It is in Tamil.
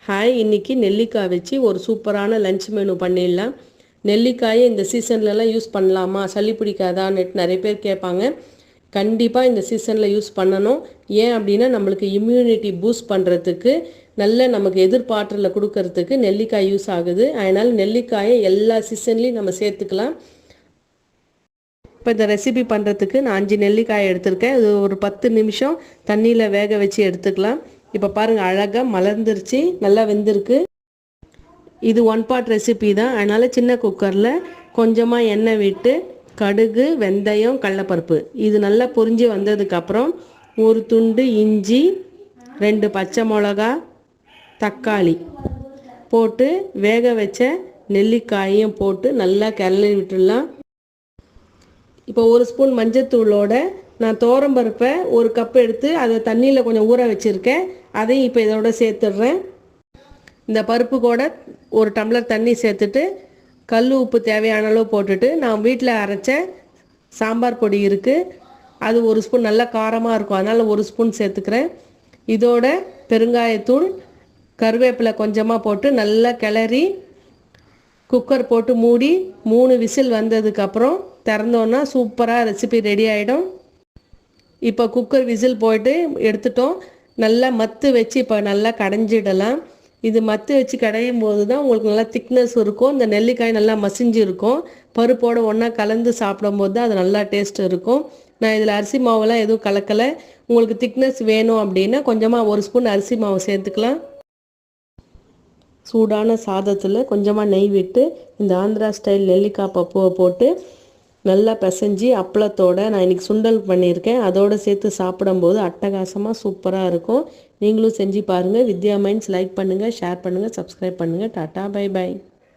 ஹாய், இன்னைக்கு நெல்லிக்காய் வச்சு ஒரு சூப்பரான லஞ்ச் மெனு பண்ணிடலாம். நெல்லிக்காயை இந்த சீசன்லலாம் யூஸ் பண்ணலாமா, சளி பிடிக்காதான்னு நிறைய பேர் கேட்பாங்க. கண்டிப்பாக இந்த சீசனில் யூஸ் பண்ணணும். ஏன் அப்படின்னா நம்மளுக்கு இம்யூனிட்டி பூஸ்ட் பண்ணுறதுக்கு, நல்ல நமக்கு எதிர்பார்ட்டில் கொடுக்கறதுக்கு நெல்லிக்காய் யூஸ் ஆகுது. அதனால் நெல்லிக்காயை எல்லா சீசன்லேயும் நம்ம சேர்த்துக்கலாம். இப்போ இந்த ரெசிபி பண்ணுறதுக்கு நான் 5 நெல்லிக்காய் எடுத்திருக்கேன். இது ஒரு 10 நிமிஷம் தண்ணியில் வேக வச்சு எடுத்துக்கலாம். இப்போ பாருங்கள், அழகாக மலர்ந்துருச்சு, நல்லா வெந்திருக்கு. இது 1 பார்ட் ரெசிபி தான். அதனால் சின்ன குக்கரில் கொஞ்சமாக எண்ணெய் விட்டு கடுகு, வெந்தயம், கடலைப்பருப்பு இது நல்லா பொரிஞ்சு வந்ததுக்கப்புறம் ஒரு துண்டு இஞ்சி, 2 பச்சை மிளகா, தக்காளி போட்டு வேக வச்ச நெல்லிக்காயையும் போட்டு நல்லா கிளறி விட்டுடலாம். இப்போ 1 ஸ்பூன் மஞ்சத்தூளோட நான் துவரம்பருப்பை 1 கப் எடுத்து அதை தண்ணியில் கொஞ்சம் ஊற வச்சுருக்கேன். அதையும் இப்போ இதோட சேர்த்துடுறேன். இந்த பருப்பு கூட 1 டம்ளர் தண்ணி சேர்த்துட்டு கல் உப்பு தேவையான அளவு போட்டுட்டு, நான் வீட்டில் அரைச்ச சாம்பார் பொடி இருக்குது, அது 1 ஸ்பூன் நல்லா காரமாக இருக்கும், அதனால் 1 ஸ்பூன் சேர்த்துக்கிறேன். இதோட பெருங்காயத்தூள், கருவேப்பிலை கொஞ்சமாக போட்டு நல்லா கிளறி குக்கர் போட்டு மூடி 3 விசில் வந்ததுக்கப்புறம் திறந்தோன்னா சூப்பராக ரெசிபி ரெடி ஆகிடும். இப்போ குக்கர் விசில் போயிட்டு எடுத்துட்டோம். நல்லா மத்து வச்சு இப்போ நல்லா கடைஞ்சிடலாம். இது மத்து வச்சு கடையும் போது தான் உங்களுக்கு நல்லா திக்னஸ் இருக்கும். இந்த நெல்லிக்காய் நல்லா மசிஞ்சு இருக்கும். பருப்போடு ஒன்றா கலந்து சாப்பிடும்போது தான் அது நல்லா டேஸ்ட் இருக்கும். நான் இதில் அரிசி மாவுலாம் எதுவும் கலக்கலை. உங்களுக்கு திக்னஸ் வேணும் அப்படின்னா கொஞ்சமாக 1 ஸ்பூன் அரிசி மாவு சேர்த்துக்கலாம். சூடான சாதத்தில் கொஞ்சமாக நெய் விட்டு இந்த ஆந்திரா ஸ்டைல் நெல்லிக்காய் பப்புவை போட்டு நல்லா பிசைஞ்சு அப்பளத்தோடு நான் இன்றைக்கி சுண்டல் பண்ணியிருக்கேன், அதோடு சேர்த்து சாப்பிடும்போது அட்டகாசமாக சூப்பராக இருக்கும். நீங்களும் செஞ்சு பாருங்கள். வித்யா மைண்ட்ஸ் லைக் பண்ணுங்கள், ஷேர் பண்ணுங்கள், சப்ஸ்கிரைப் பண்ணுங்கள். Tata, bye by.